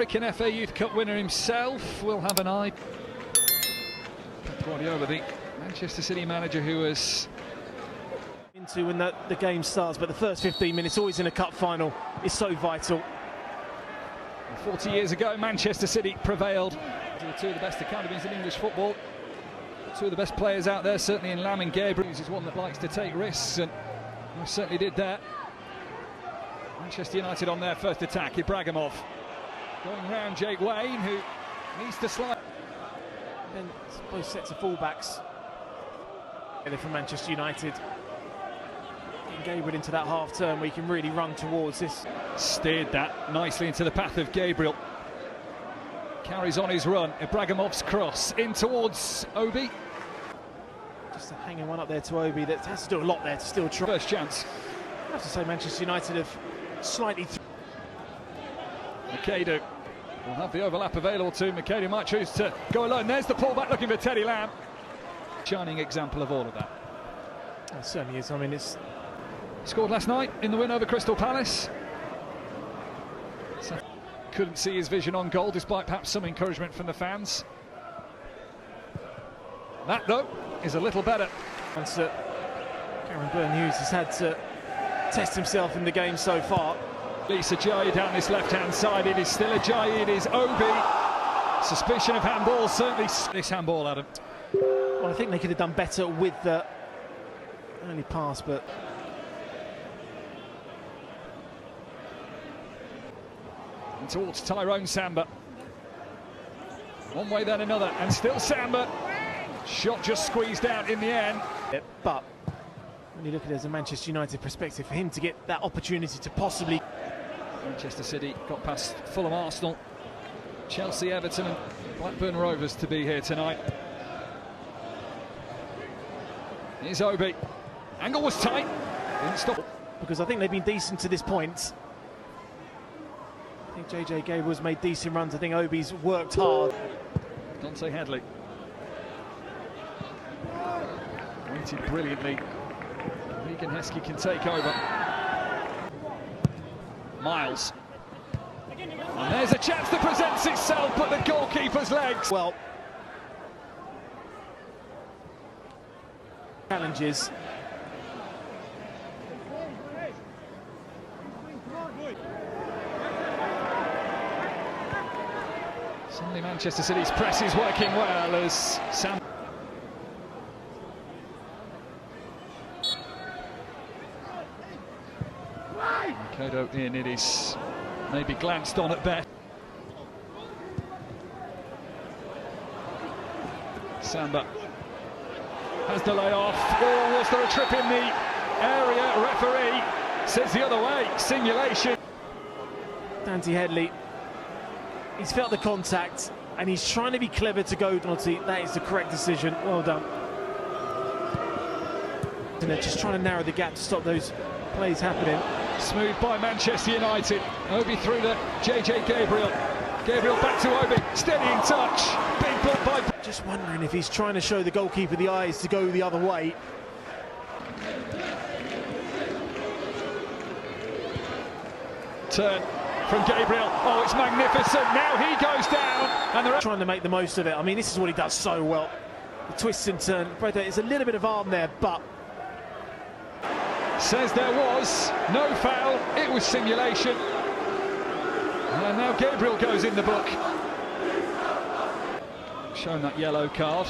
American FA Youth Cup winner himself will have an eye. Pep Guardiola, the Manchester City manager who has... into when the game starts, but the first 15 minutes, always in a cup final, is so vital. 40 years ago, Manchester City prevailed. They were two of the best academies in English football. Two of the best players out there, certainly in Lam and Gabriel. He's one that likes to take risks, and he certainly did that. Manchester United on their first attack. Ibrahimov going round Jake Wayne, who needs to slide. Then both sets of fullbacks from Manchester United. Getting Gabriel into that half turn where he can really run towards this. Steered that nicely into the path of Gabriel. Carries on his run. Ibrahimov's cross in towards Obi. Just hanging one up there to Obi that has to do a lot there to still try. First chance. I have to say Manchester United have slightly... Makeda will have the overlap available to him. Makeda might choose to go alone. There's the pullback looking for Teddy Lamb. Shining example of all of that. It certainly is. I mean, it's... Scored last night in the win over Crystal Palace. So couldn't see his vision on goal, despite perhaps some encouragement from the fans. That, though, is a little better. Once Cameron Byrne-Hughes has had to test himself in the game so far. Lisa Ajayi down this left-hand side. It is still Ajayi, it is Obi. Suspicion of handball, certainly this handball, Adam. Well, I think they could have done better with the early pass, but... And towards Tyrone Samba. One way then another, and still Samba. Shot just squeezed out in the end. But when you look at it as a Manchester United perspective, for him to get that opportunity to possibly... Manchester City got past Fulham, Arsenal, Chelsea, Everton and Blackburn Rovers to be here tonight. Here's Obi. Angle was tight. Didn't stop. Because I think they've been decent to this point. I think JJ Gabriel's made decent runs. I think Obi's worked hard. Dante Headley. Waited brilliantly. Regan Heskey can take over. Miles. And there's a chance that presents itself, but the goalkeeper's legs. Well, challenges. Suddenly Manchester City's press is working well as Sam... Kodo in, it is maybe glanced on at best. Samba has the layoff. Oh, was there a trip in the area? Referee says the other way. Simulation. Dante Headley, he's felt the contact and he's trying to be clever to go penalty. That is the correct decision. Well done. And they're just trying to narrow the gap to stop those plays happening. Smooth by Manchester United. Obi through to JJ Gabriel. Gabriel back to Obi. Steady in touch. Big block by... Just wondering if he's trying to show the goalkeeper the eyes to go the other way. Turn from Gabriel. Oh, it's magnificent. Now he goes down. And they're trying to make the most of it. I mean, this is what he does so well. The twist and turn. There's a little bit of arm there, but... Says there was no foul, it was simulation. And now Gabriel goes in the book. Shown that yellow card.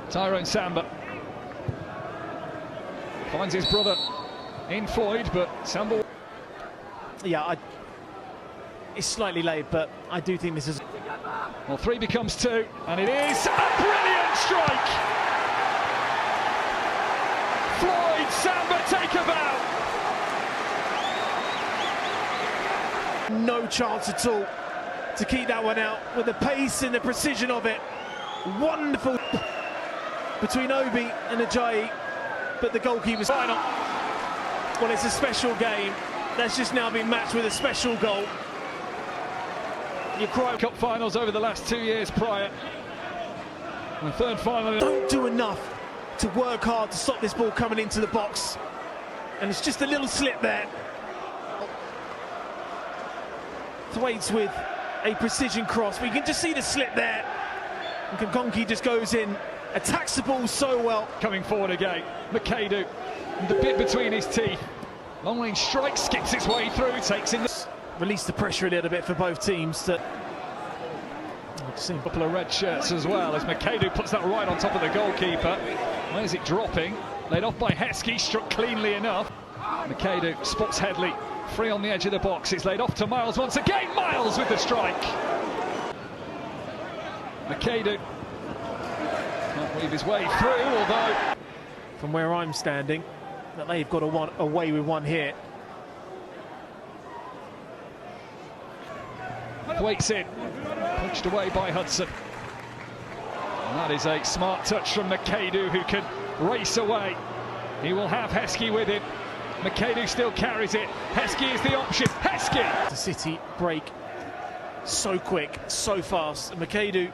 Tyrone Samba finds his brother in Floyd, but Samba... Yeah, it's slightly late, but I do think this is... Well, 3 becomes 2, and it is a brilliant strike! Floyd Samba take a bow. No chance at all to keep that one out with the pace and the precision of it. Wonderful between Obi and Ajayi, but the goalkeeper's final. Well, it's a special game that's just now been matched with a special goal. You cry cup finals over the last 2 years prior. And the third final. Don't do enough to work hard to stop this ball coming into the box, and it's just a little slip there. Thwaites with a precision cross, but you can just see the slip there. And Kakonki just goes in, attacks the ball so well. Coming forward again, McAdoo, the bit between his teeth. Long range strike, skips its way through, takes in the... Release the pressure a little bit for both teams. A couple of red shirts as well, as McAdoo puts that right on top of the goalkeeper. Where's it dropping? Laid off by Heskey, struck cleanly enough. McAdoo spots Headley, free on the edge of the box. It's laid off to Miles once again. Miles with the strike. McAdoo can't weave his way through, although... From where I'm standing, that they've got away with one here. Thwaites in, punched away by Hudson. And that is a smart touch from McAdoo, who can race away. He will have Heskey with him. McAdoo still carries it. Heskey is the option. Heskey! The City break so quick, so fast. And McAdoo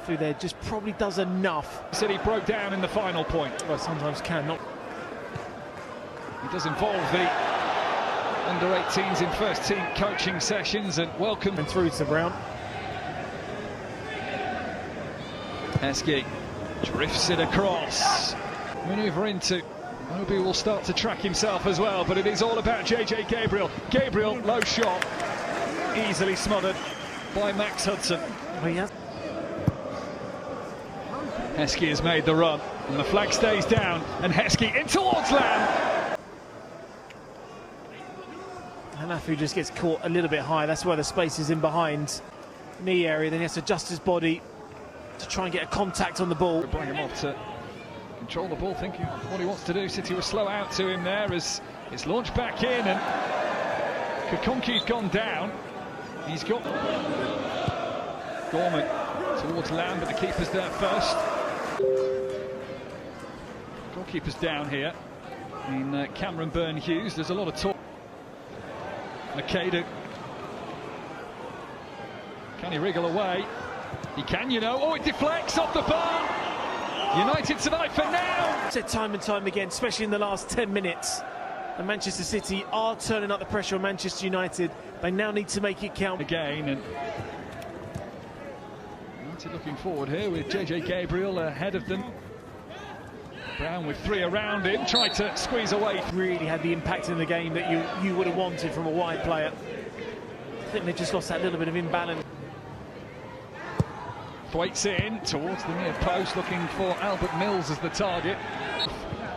there just probably does enough. City broke down in the final point. Well, sometimes cannot. It does involve the under-18s in first-team coaching sessions, and welcome. And through to Brown. Heskey drifts it across. Manoeuvre into... Obi will start to track himself as well, but it is all about JJ Gabriel. Gabriel, low shot, easily smothered by Max Hudson. Oh, yeah. Heskey has made the run, and the flag stays down, and Heskey in towards Lamb. Hanafu just gets caught a little bit high. That's where the space is in behind knee area. Then he has to adjust his body to try and get a contact on the ball. Bring him off to control the ball, thinking what he wants to do. City will slow out to him there as it's launched back in, and Kakonki's gone down. He's got Gorman towards Lamb, but the keeper's there first. Goalkeeper's down here in Cameron Byrne-Hughes. There's a lot of talk. McAdoo, can he wriggle away? He can, you know. Oh, it deflects off the bar. United tonight for now. Said time and time again, especially in the last 10 minutes, and Manchester City are turning up the pressure on Manchester United. They now need to make it count again, and United looking forward here with JJ Gabriel ahead of them. Brown with three around him, tried to squeeze away. Really had the impact in the game that you would have wanted from a wide player. I think they just lost that little bit of imbalance. Thwaites in towards the near post, looking for Albert Mills as the target.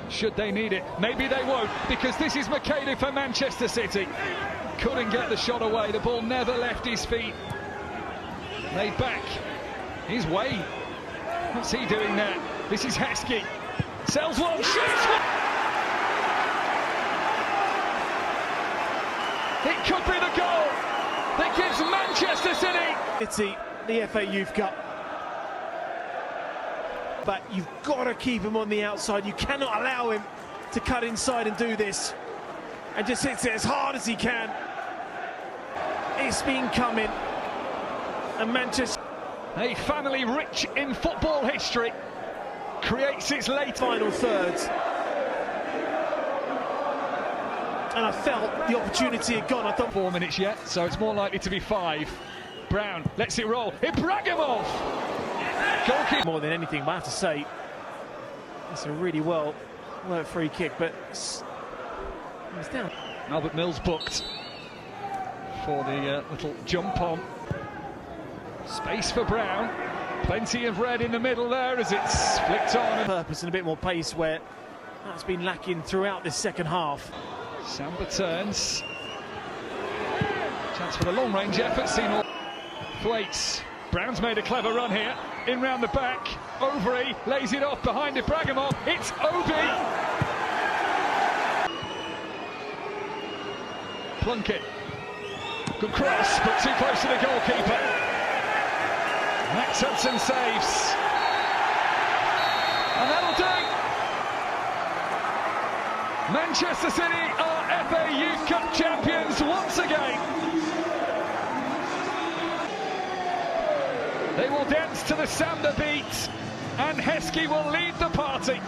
Should they need it? Maybe they won't, because this is McAdoo for Manchester City. Couldn't get the shot away, the ball never left his feet. Laid back his way. What's he doing there? This is Heskey. Sells one, shoots one! It could be the goal that gives Manchester City the FA Youth Cup. But you've got to keep him on the outside. You cannot allow him to cut inside and do this. And just hits it as hard as he can. It's been coming. And Manchester, a family rich in football history, creates its late final third. And I felt the opportunity had gone. I thought 4 minutes yet, so it's more likely to be 5. Brown lets it roll. Ibrahimov! Goalkeeper. More than anything, but I have to say, it's a really well worked free kick, but it's down. Albert Mills booked for the little jump on. Space for Brown. Plenty of red in the middle there as it's flicked on. Purpose and a bit more pace where that's been lacking throughout this second half. Samba turns. Chance for the long-range effort. Seen all. Thwaites. Brown's made a clever run here. In round the back. Overy lays it off behind Ibrahimov. It's Obi. Plunkett. Good cross, but too close to the goalkeeper. Max Hudson saves. And that'll do. Manchester City are FA Youth Cup champions once again. They will dance to the Samba beat, and Heskey will lead the party.